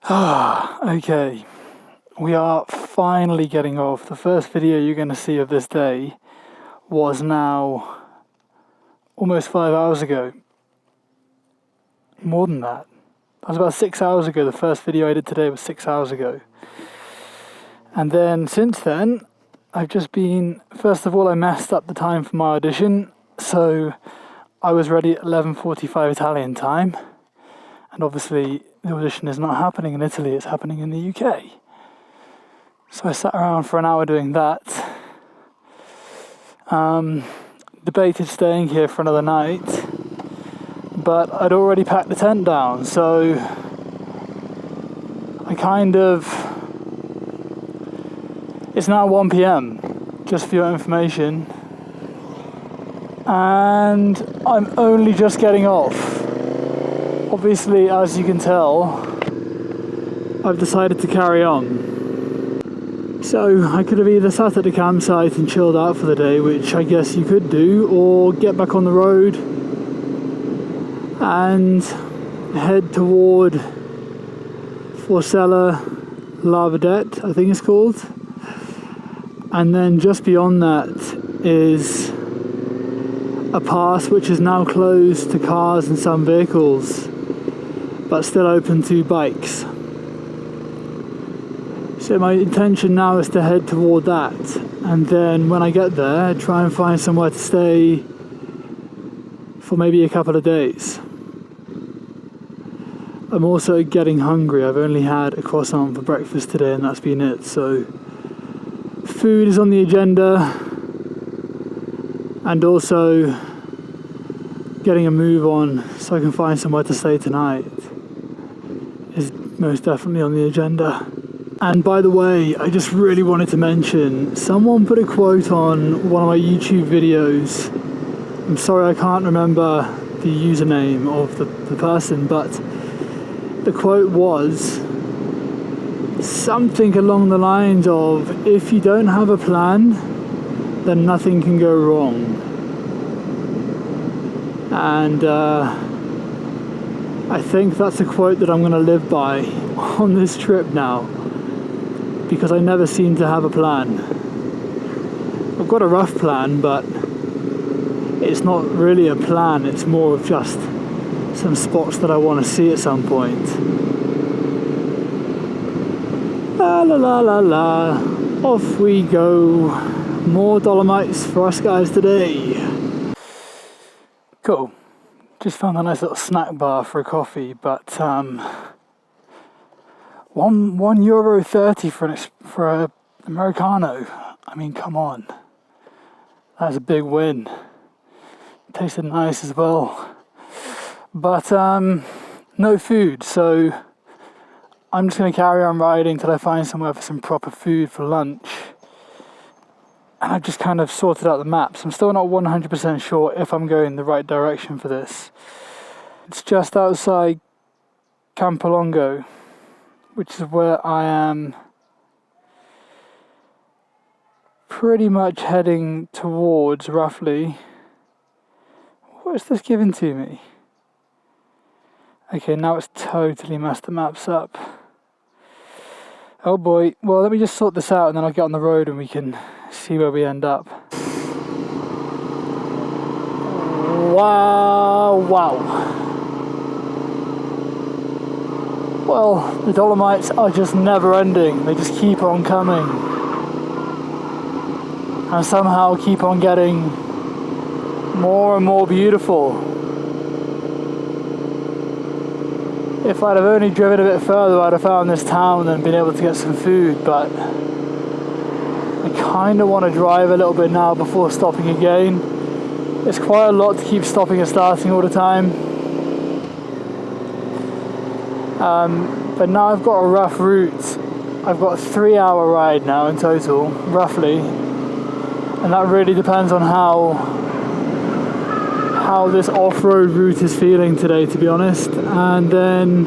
Okay, we are finally getting off. The first video you're going to see of this day was now almost 5 hours ago. More than that. That was about 6 hours ago. The first video I did today was 6 hours ago. And then since then, I've just been... First of all, I messed up the time for my audition. So I was ready at 11:45 Italian time. And obviously the audition is not happening in Italy, it's happening in the UK. So I sat around for an hour doing that. Debated staying here for another night, but I'd already packed the tent down, so I kind of... It's now 1 PM, just for your information, and I'm only just getting off. Obviously, as you can tell, I've decided to carry on. So I could have either sat at the campsite and chilled out for the day, which I guess you could do, or get back on the road and head toward Forcella Lavardette, I think it's called. And then just beyond that is a pass which is now closed to cars and some vehicles, but still open to bikes. So my intention now is to head toward that, and then when I get there, try and find somewhere to stay for maybe a couple of days. I'm also getting hungry. I've only had a croissant for breakfast today and that's been it, so food is on the agenda, and also getting a move on so I can find somewhere to stay tonight is most definitely on the agenda. And by the way, I just really wanted to mention, someone put a quote on one of my YouTube videos. I'm sorry I can't remember the username of the person, but the quote was something along the lines of, if you don't have a plan, then nothing can go wrong. And I think that's a quote that I'm going to live by on this trip now, because I never seem to have a plan. I've got a rough plan, but it's not really a plan, it's more of just some spots that I want to see at some point. La la la la la, off we go. More Dolomites for us guys today. Cool. Just found a nice little snack bar for a coffee, but €1.30 for an Americano. I mean, come on. That's a big win. Tasted nice as well. But no food, so I'm just going to carry on riding till I find somewhere for some proper food for lunch. And I've just kind of sorted out the maps. I'm still not 100% sure if I'm going the right direction for this. It's just outside Campolongo, which is where I am pretty much heading towards, roughly. What is this given to me? Okay, now it's totally messed the maps up. Oh boy. Well, let me just sort this out and then I'll get on the road and we can see where we end up. Wow. Well, the Dolomites are just never ending. They just keep on coming. And somehow keep on getting more and more beautiful. If I'd have only driven a bit further, I'd have found this town and been able to get some food, but I kind of want to drive a little bit now before stopping again. It's quite a lot to keep stopping and starting all the time. But now I've got a rough route. I've got a 3-hour ride now in total, roughly. And that really depends on how this off-road route is feeling today, to be honest. And then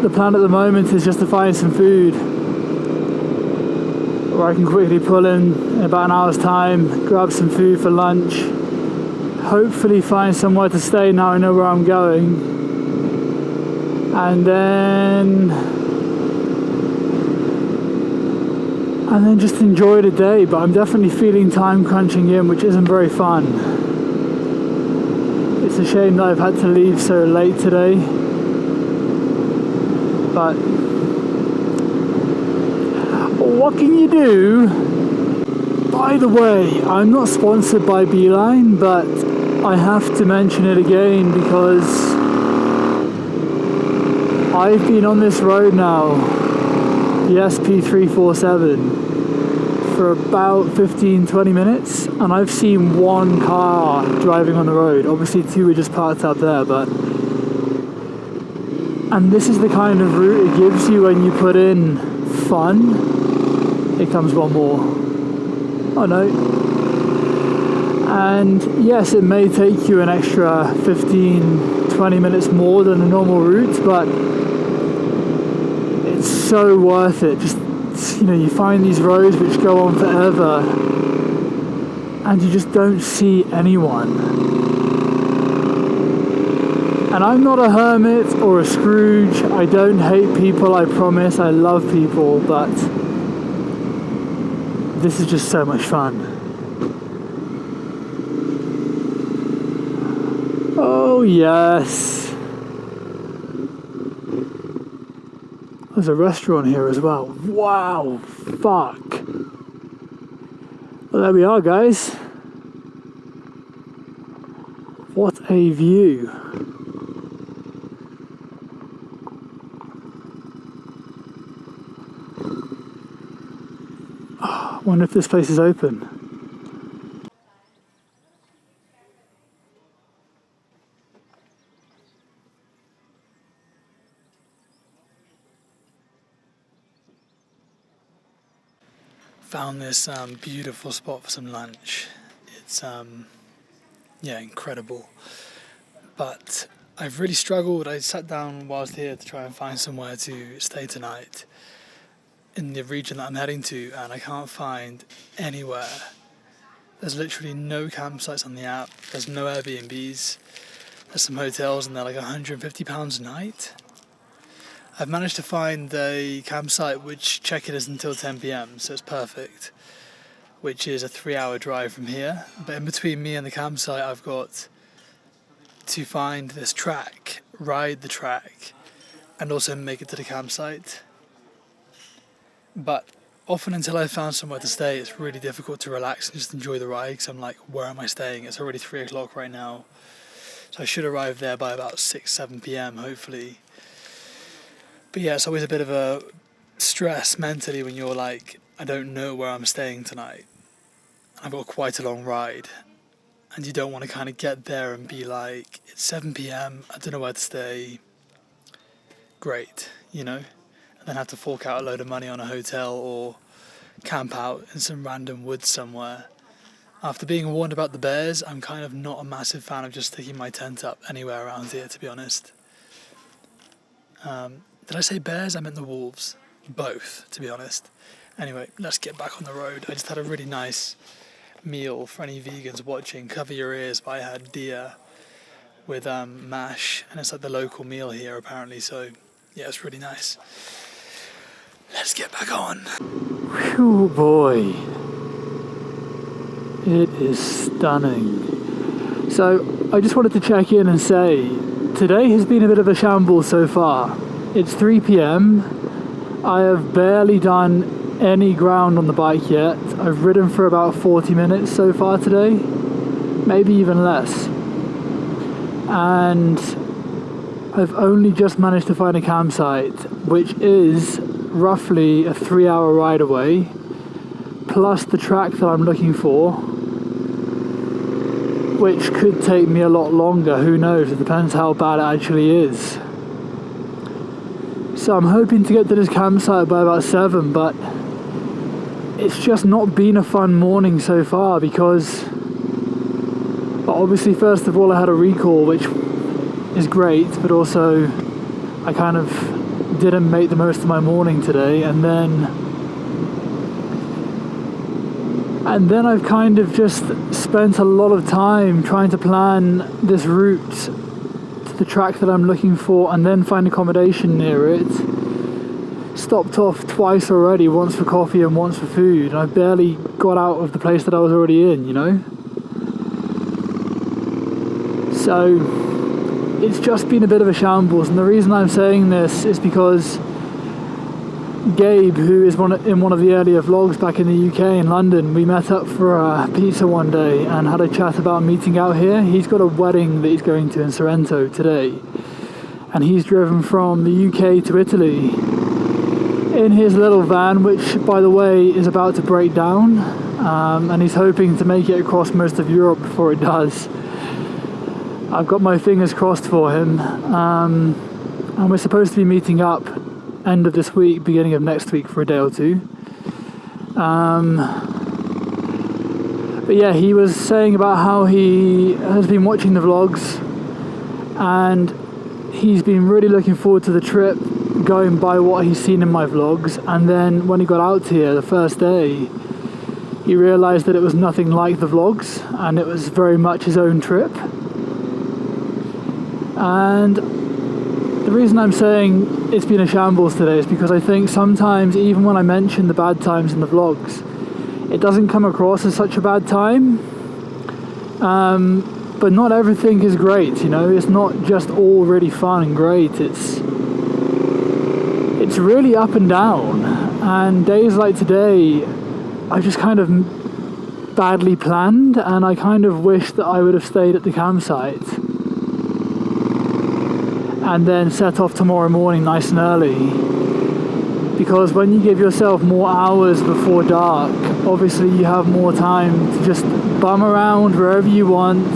the plan at the moment is just to find some food where I can quickly pull in about an hour's time, grab some food for lunch, hopefully find somewhere to stay now I know where I'm going, and then just enjoy the day. But I'm definitely feeling time crunching in, which isn't very fun. It's a shame that I've had to leave so late today, but what can you do? By the way, I'm not sponsored by Beeline, but I have to mention it again because I've been on this road now, the SP347, for about 15-20 minutes, and I've seen one car driving on the road. Obviously 2 were just parked up there, and this is the kind of route it gives you when you put in fun. Here comes one more. Oh no. And yes, it may take you an extra 15-20 minutes more than a normal route, but it's so worth it. Just, you know, you find these roads which go on forever and you just don't see anyone. And I'm not a hermit or a Scrooge. I don't hate people, I promise. I love people, but this is just so much fun. Oh yes. There's a restaurant here as well. Wow, fuck. Well, there we are, guys. What a view. I wonder if this place is open. Found this beautiful spot for some lunch. It's yeah, incredible. But I've really struggled. I sat down whilst here to try and find somewhere to stay tonight in the region that I'm heading to, and I can't find anywhere. There's literally no campsites on the app. There's no Airbnbs. There's some hotels and they're like £150 a night. I've managed to find a campsite which check-in is until 10 p.m, so it's perfect, which is a 3-hour drive from here. But in between me and the campsite, I've got to find this track, ride the track, and also make it to the campsite. But often until I've found somewhere to stay, it's really difficult to relax and just enjoy the ride, because I'm like, where am I staying? It's already 3 o'clock right now, so I should arrive there by about 6-7 p.m, hopefully. But yeah, it's always a bit of a stress mentally when you're like, I don't know where I'm staying tonight. I've got quite a long ride, and you don't want to kind of get there and be like, it's 7 p.m, I don't know where to stay. Great, you know? And then have to fork out a load of money on a hotel or camp out in some random woods somewhere. After being warned about the bears, I'm kind of not a massive fan of just sticking my tent up anywhere around here, to be honest. Did I say bears? I meant the wolves. Both, to be honest. Anyway, let's get back on the road. I just had a really nice meal for any vegans watching. Cover your ears, but I had deer with mash, and it's like the local meal here apparently, so yeah, it's really nice. Let's get back on. Whew, boy. It is stunning. So I just wanted to check in and say, today has been a bit of a shambles so far. It's 3 p.m. I have barely done any ground on the bike yet. I've ridden for about 40 minutes so far today, maybe even less. And I've only just managed to find a campsite, which is roughly a 3-hour ride away, plus the track that I'm looking for, which could take me a lot longer, who knows, it depends how bad it actually is. So I'm hoping to get to this campsite by about 7, but it's just not been a fun morning so far because, well, obviously first of all I had a recall, which is great, but also I kind of didn't make the most of my morning today, and then I've kind of just spent a lot of time trying to plan this route to the track that I'm looking for and then find accommodation near it. Stopped off twice already, once for coffee and once for food, and I barely got out of the place that I was already in, you know? So it's just been a bit of a shambles, and the reason I'm saying this is because Gabe, who is in one of the earlier vlogs back in the UK in London, we met up for a pizza one day and had a chat about meeting out here. He's got a wedding that he's going to in Sorrento today, and he's driven from the UK to Italy in his little van, which by the way is about to break down, and he's hoping to make it across most of Europe before it does. I've got my fingers crossed for him, and we're supposed to be meeting up end of this week, beginning of next week for a day or two. But yeah, he was saying about how he has been watching the vlogs and he's been really looking forward to the trip, going by what he's seen in my vlogs, and then when he got out here the first day he realised that it was nothing like the vlogs and it was very much his own trip. And the reason I'm saying it's been a shambles today is because I think sometimes, even when I mention the bad times in the vlogs, it doesn't come across as such a bad time. But not everything is great, you know. It's not just all really fun and great. It's really up and down. And days like today, I just kind of badly planned, and I kind of wish that I would have stayed at the campsite and then set off tomorrow morning nice and early, because when you give yourself more hours before dark, obviously you have more time to just bum around wherever you want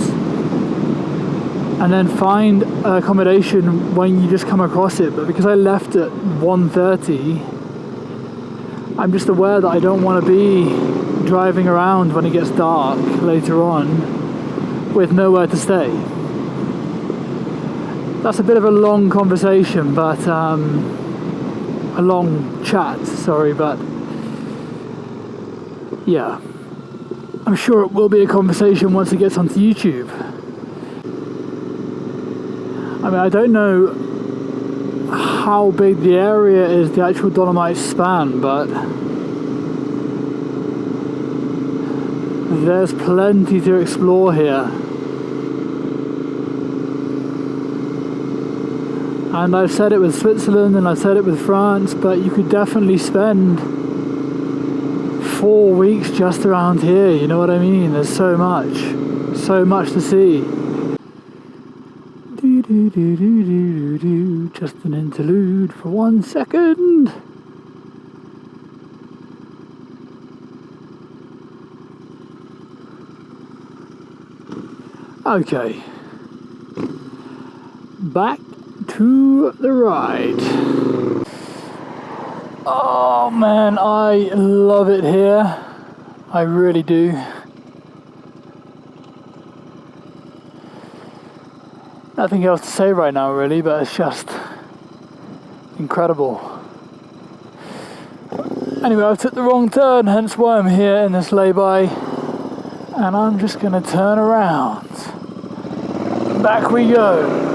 and then find accommodation when you just come across it. But because I left at 1:30, I'm just aware that I don't want to be driving around when it gets dark later on with nowhere to stay. That's a bit of a long conversation, but a long chat, sorry, but yeah, I'm sure it will be a conversation once it gets onto YouTube. I mean, I don't know how big the area is, the actual Dolomites span, but there's plenty to explore here. And I've said it with Switzerland and I've said it with France, but you could definitely spend 4 weeks just around here, you know what I mean? There's so much to see. Just an interlude for 1 second. Okay. Back to the ride. Oh man, I love it here. I really do. Nothing else to say right now really, but it's just incredible. Anyway, I took the wrong turn, hence why I'm here in this lay-by, and I'm just gonna turn around. Back we go.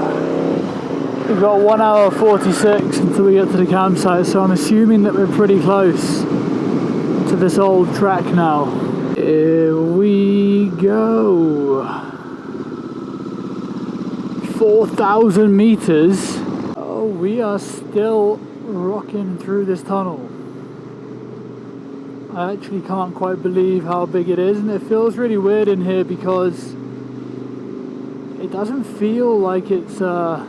We've got 1 hour 46 until we get to the campsite, so I'm assuming that we're pretty close to this old track now. Here we go. 4,000 meters. Oh, we are still rocking through this tunnel. I actually can't quite believe how big it is, and it feels really weird in here because it doesn't feel like it's a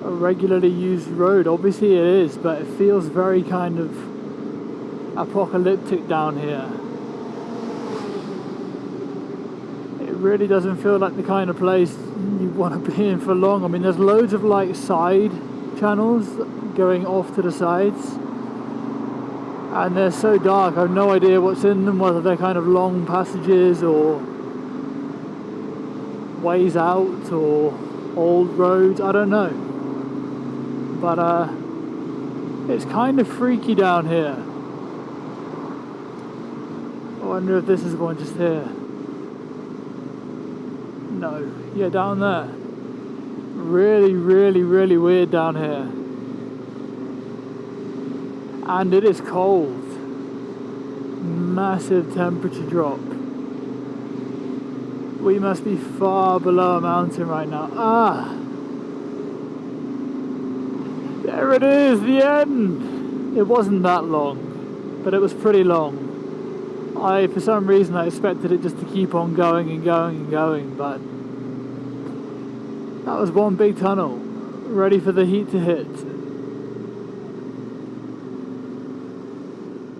regularly used road. Obviously it is, but it feels very kind of apocalyptic down here. It really doesn't feel like the kind of place you want to be in for long. I mean, there's loads of like side channels going off to the sides, and they're so dark I have no idea what's in them, whether they're kind of long passages or ways out or old roads, I don't know. But it's kind of freaky down here. I wonder if this is one just here. No, yeah, down there. Really, really, really weird down here. And it is cold. Massive temperature drop. We must be far below a mountain right now. Ah! There it is, the end! It wasn't that long, but it was pretty long. For some reason, I expected it just to keep on going and going and going, but that was one big tunnel, ready for the heat to hit.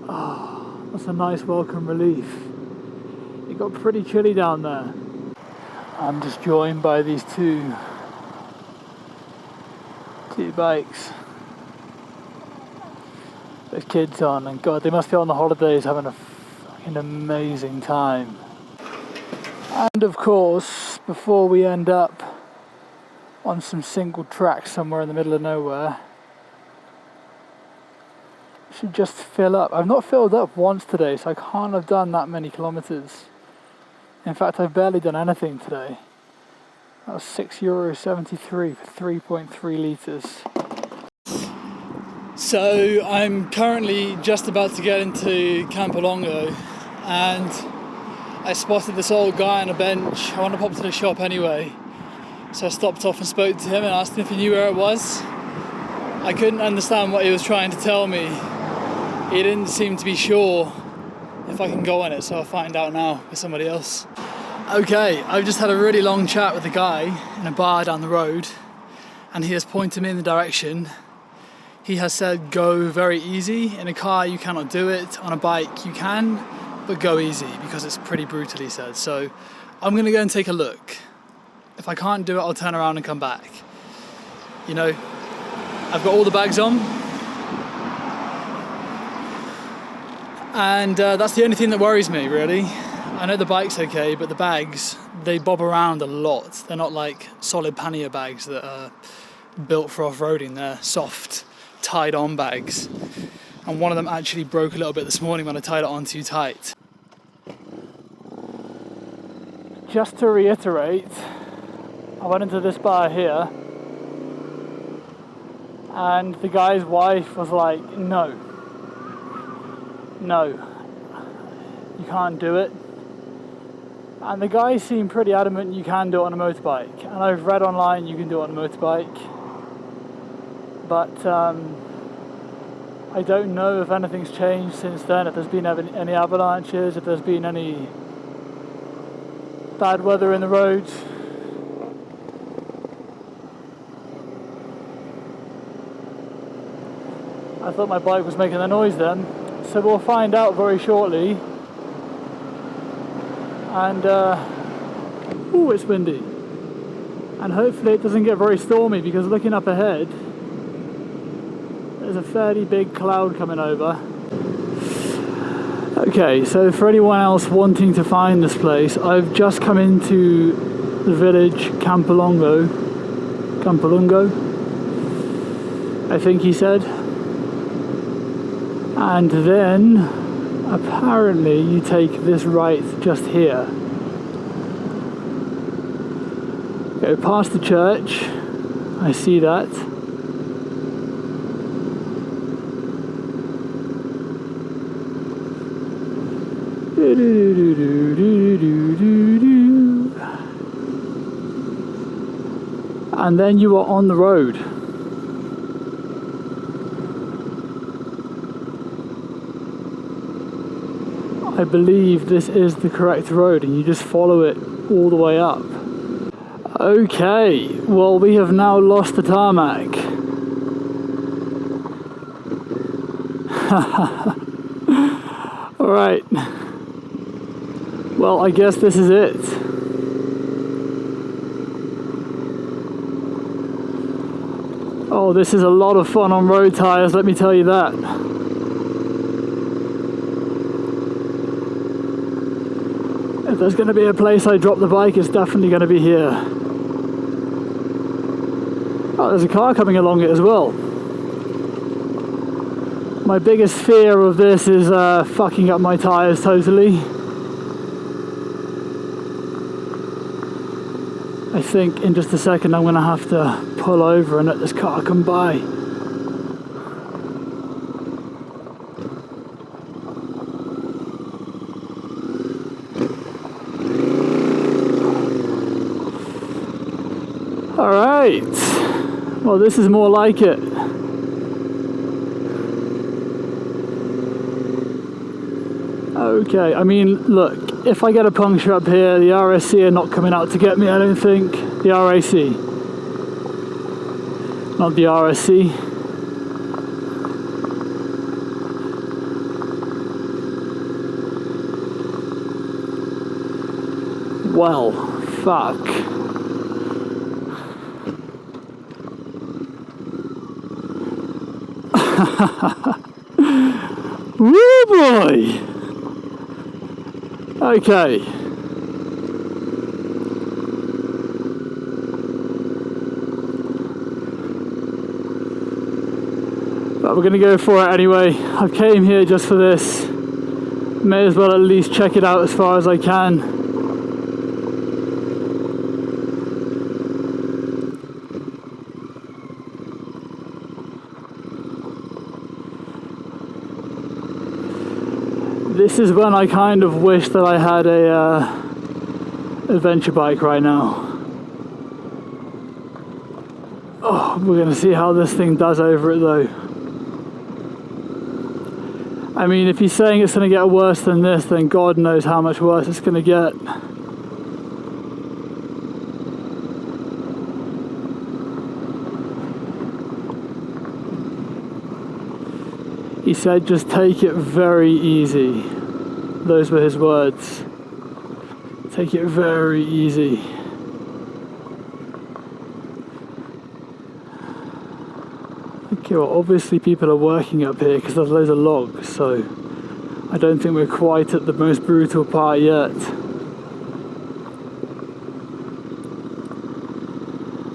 Oh, that's a nice welcome relief. It got pretty chilly down there. I'm just joined by these two bikes. There's kids on, and God, they must be on the holidays having a fucking amazing time. And of course, before we end up on some single tracks somewhere in the middle of nowhere, should just fill up. I've not filled up once today, so I can't have done that many kilometers. In fact, I've barely done anything today. That was €6.73 for 3.3 litres. So I'm currently just about to get into Campolongo, and I spotted this old guy on a bench. I wanted to pop to the shop anyway, so I stopped off and spoke to him and asked him if he knew where it was. I couldn't understand what he was trying to tell me. He didn't seem to be sure if I can go on it, so I'll find out now with somebody else. Okay, I've just had a really long chat with a guy in a bar down the road, and he has pointed me in the direction. He has said go very easy. In a car you cannot do it, on a bike you can, but go easy because it's pretty brutal, he said. So I'm gonna go and take a look. If I can't do it, I'll turn around and come back. You know, I've got all the bags on, and that's the only thing that worries me, really. I know the bike's okay, but the bags, they bob around a lot. They're not like solid pannier bags that are built for off-roading. They're soft, tied-on bags. And one of them actually broke a little bit this morning when I tied it on too tight. Just to reiterate, I went into this bar here, and the guy's wife was like, no, you can't do it. And the guy seemed pretty adamant you can do it on a motorbike. And I've read online you can do it on a motorbike. But I don't know if anything's changed since then, if there's been any avalanches, if there's been any bad weather in the roads. I thought my bike was making a noise then. So we'll find out very shortly. And ooh, it's windy, and hopefully it doesn't get very stormy, because looking up ahead there's a fairly big cloud coming over. Okay, so for anyone else wanting to find this place, I've just come into the village Campolongo, I think he said, and then apparently you take this right just here. Go past the church, I see that. And then you are on the road. I believe this is the correct road, and you just follow it all the way up. Okay, well, we have now lost the tarmac. Alright. Well, I guess this is it. Oh, this is a lot of fun on road tyres, let me tell you that. If there's going to be a place I drop the bike, it's definitely going to be here. Oh, there's a car coming along it as well. My biggest fear of this is fucking up my tyres totally. I think in just a second I'm going to have to pull over and let this car come by. Alright, well this is more like it. Okay, I mean, look, if I get a puncture up here, the RSC are not coming out to get me, I don't think. The RAC. Not the RSC. Well, fuck. Woo boy! Okay. But we're going to go for it anyway. I came here just for this. May as well at least check it out as far as I can. This is when I kind of wish that I had a adventure bike right now. Oh, we're going to see how this thing does over it though. I mean, if he's saying it's going to get worse than this, then God knows how much worse it's going to get. He said, just take it very easy. Those were his words. Take it very easy. Okay, well, obviously people are working up here because there's loads of logs, so I don't think we're quite at the most brutal part yet.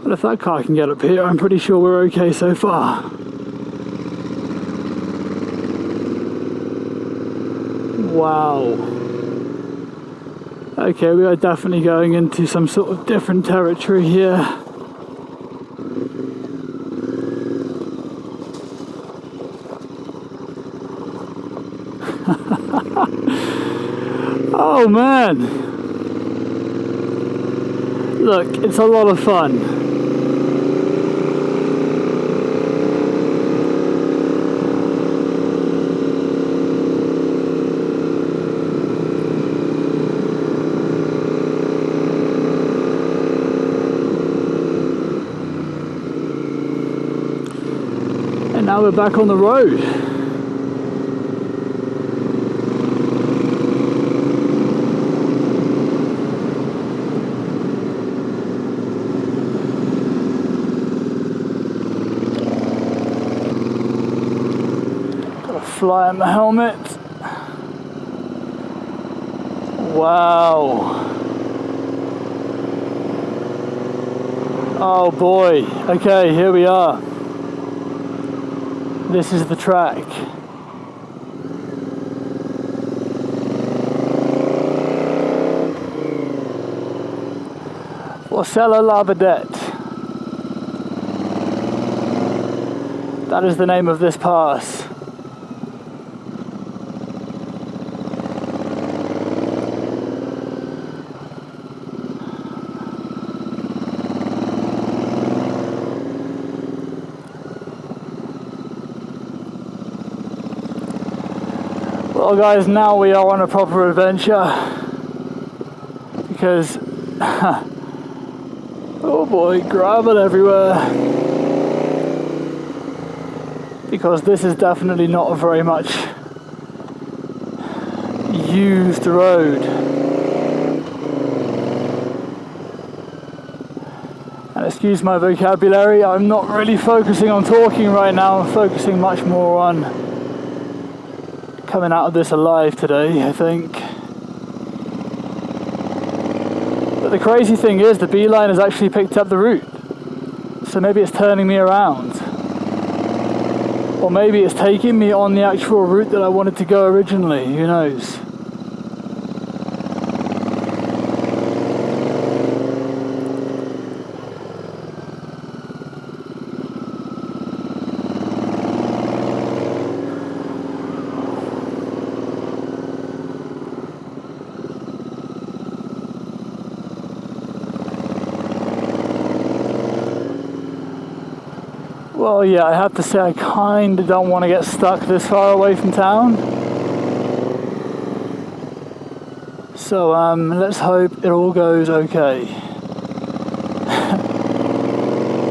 But if that car can get up here, I'm pretty sure we're okay so far. Wow. Okay, we are definitely going into some sort of different territory here. Oh man! Look, it's a lot of fun. And now we're back on the road. Fly on the helmet. Wow. Oh boy. Okay, here we are. This is the track. Forcella Lavardette. That is the name of this pass. Well guys, now we are on a proper adventure because oh boy, gravel everywhere, because this is definitely not a very much used road. And excuse my vocabulary, I'm not really focusing on talking right now, I'm focusing much more on coming out of this alive today, I think. But the crazy thing is, the beeline has actually picked up the route. So maybe it's turning me around. Or maybe it's taking me on the actual route that I wanted to go originally, who knows. Well, yeah, I have to say I kind of don't want to get stuck this far away from town. So let's hope it all goes okay.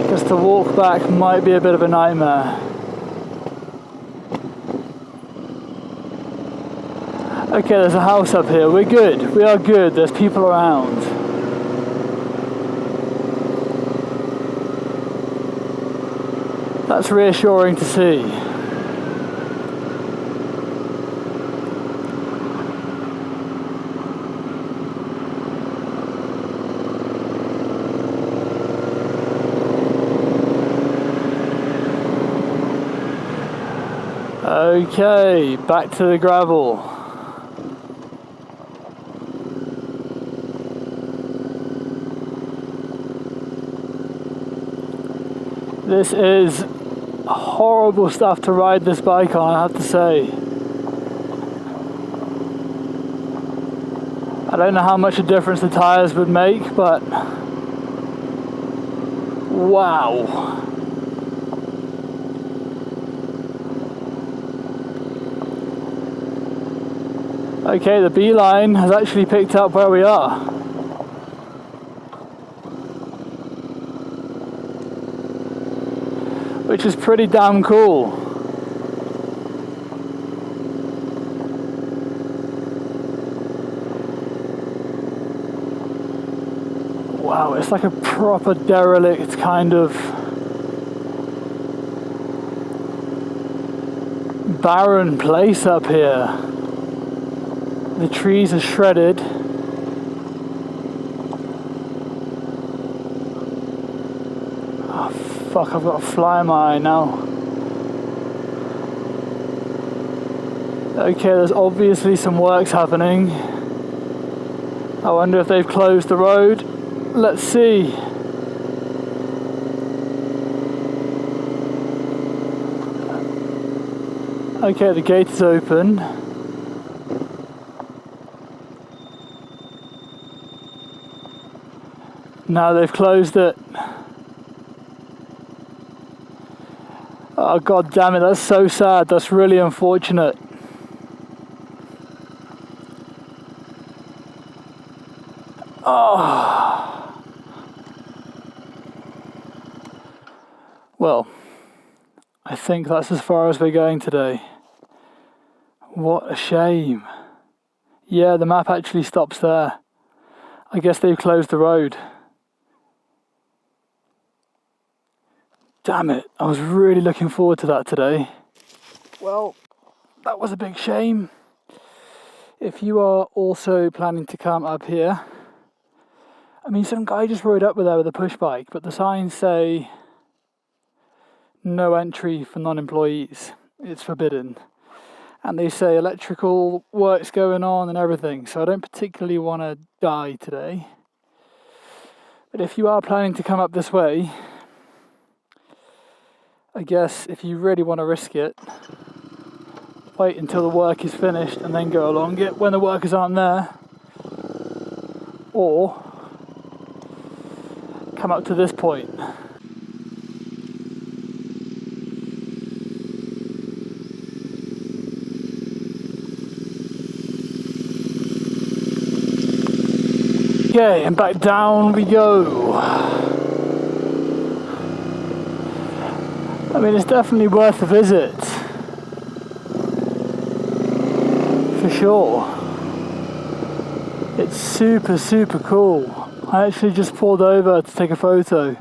Because to walk back might be a bit of a nightmare. Okay, there's a house up here. We're good. We are good. There's people around. That's reassuring to see. Okay, back to the gravel. This is horrible stuff to ride this bike on, I have to say. I don't know how much a difference the tyres would make, but wow. Okay, the B line has actually picked up where we are. Which is pretty damn cool. Wow, it's like a proper derelict kind of barren place up here. The trees are shredded. Fuck, I've got a fly in my eye now. Okay, there's obviously some works happening. I wonder if they've closed the road. Let's see. Okay, the gate is open. Now they've closed it. Oh, god damn it, that's so sad. That's really unfortunate. Oh. Well, I think that's as far as we're going today. What a shame. Yeah, the map actually stops there. I guess they've closed the road. Damn it, I was really looking forward to that today. Well, that was a big shame. If you are also planning to come up here, I mean, some guy just rode up there with a push bike, but the signs say no entry for non-employees. It's forbidden. And they say electrical work's going on and everything, so I don't particularly want to die today. But if you are planning to come up this way, I guess if you really want to risk it, wait until the work is finished and then go along it when the workers aren't there. Or come up to this point. Okay, and back down we go. I mean, it's definitely worth a visit. For sure. It's super, super cool. I actually just pulled over to take a photo.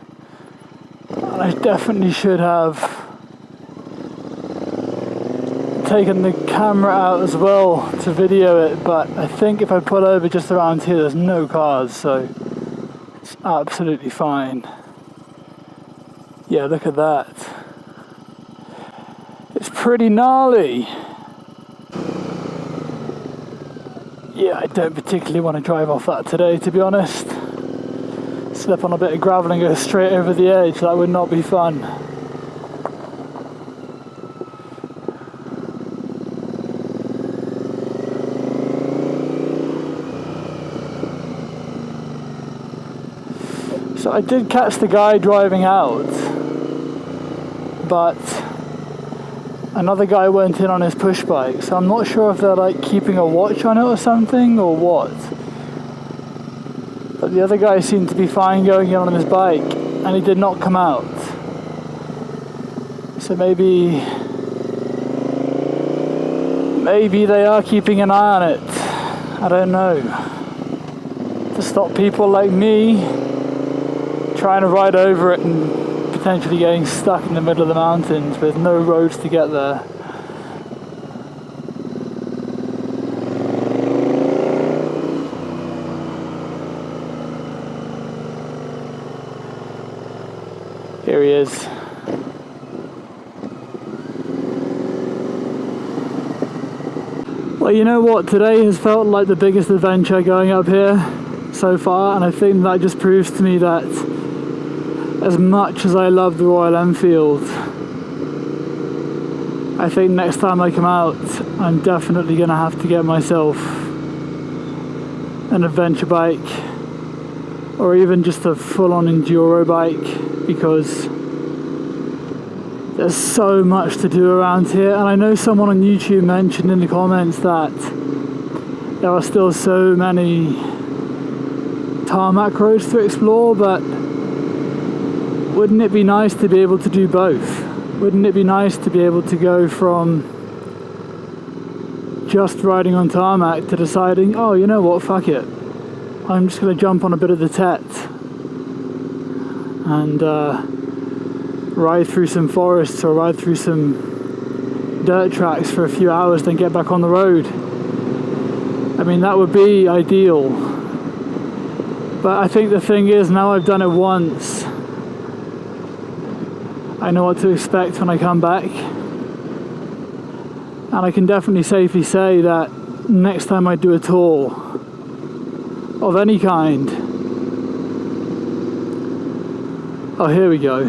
And I definitely should have taken the camera out as well to video it, but I think if I pull over just around here, there's no cars, so it's absolutely fine. Yeah, look at that. It's pretty gnarly. Yeah, I don't particularly want to drive off that today, to be honest. Slip on a bit of gravel and go straight over the edge, that would not be fun. So I did catch the guy driving out, but another guy went in on his push bike, so I'm not sure if they're like keeping a watch on it or something or what. But the other guy seemed to be fine going in on his bike, and he did not come out. So maybe they are keeping an eye on it. I don't know. To stop people like me trying to ride over it and potentially getting stuck in the middle of the mountains with no roads to get there. Here he is. Well, you know what? Today has felt like the biggest adventure going up here so far, and I think that just proves to me that as much as I love the Royal Enfield, I think next time I come out, I'm definitely going to have to get myself an adventure bike, or even just a full-on enduro bike, because there's so much to do around here. And I know someone on YouTube mentioned in the comments that there are still so many tarmac roads to explore, but wouldn't it be nice to be able to do both? Wouldn't it be nice to be able to go from just riding on tarmac to deciding, oh, you know what, fuck it, I'm just going to jump on a bit of the Tet and ride through some forests or ride through some dirt tracks for a few hours, then get back on the road. I mean, that would be ideal. But I think the thing is, now I've done it once, I know what to expect when I come back. And I can definitely safely say that next time I do a tour of any kind... Oh, here we go.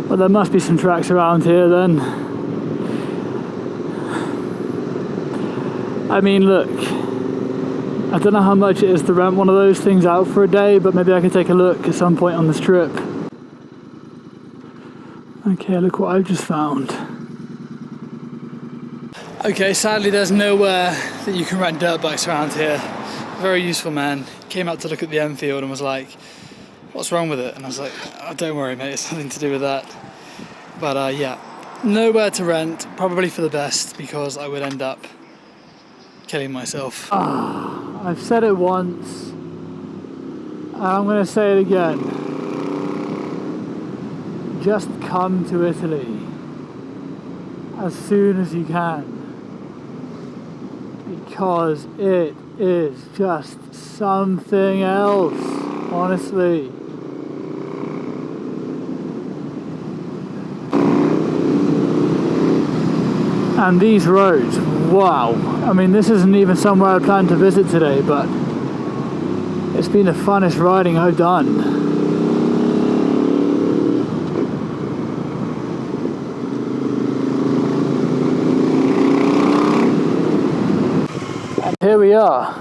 Well, there must be some tracks around here then. I mean, look, I don't know how much it is to rent one of those things out for a day, but maybe I could take a look at some point on this trip. Okay, look what I've just found. Okay, sadly there's nowhere that you can rent dirt bikes around here. Very useful man came out to look at the Enfield and was like, what's wrong with it? And I was like, oh, don't worry mate, it's nothing to do with that. But yeah, nowhere to rent, probably for the best, because I would end up killing myself. I've said it once, and I'm going to say it again. Just come to Italy as soon as you can, because it is just something else, honestly. And these roads, wow. I mean, this isn't even somewhere I plan to visit today, but it's been the funnest riding I've done. And here we are.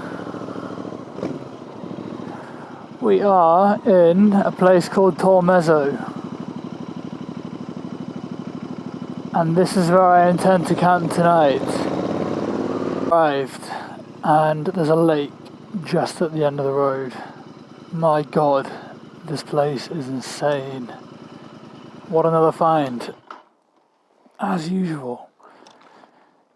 We are in a place called Tormezzo. And this is where I intend to camp tonight. Arrived, and there's a lake just at the end of the road. My god, this place is insane. What another find. As usual,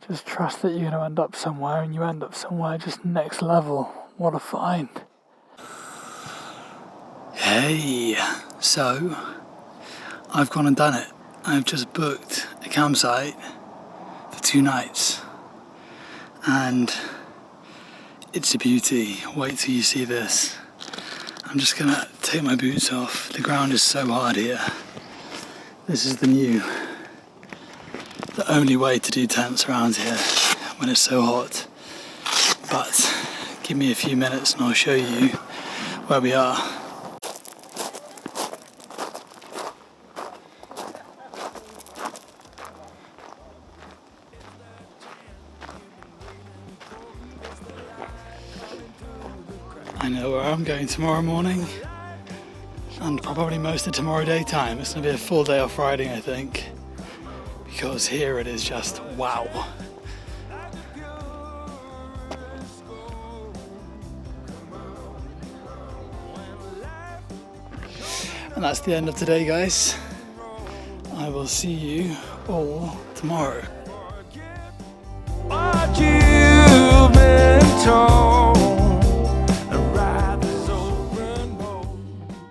just trust that you're going to end up somewhere, and you end up somewhere just next level. What a find. Hey, so I've gone and done it. I've just booked a campsite for 2 nights, and it's a beauty. Wait till you see this. I'm just gonna take my boots off. The ground is so hard here. This is the only way to do tents around here when it's so hot. But give me a few minutes and I'll show you where we are. I know where I'm going tomorrow morning. and probably most of tomorrow daytime. It's going to be a full day off riding, I think, because here it is just wow. And that's the end of today, guys. I will see you all tomorrow.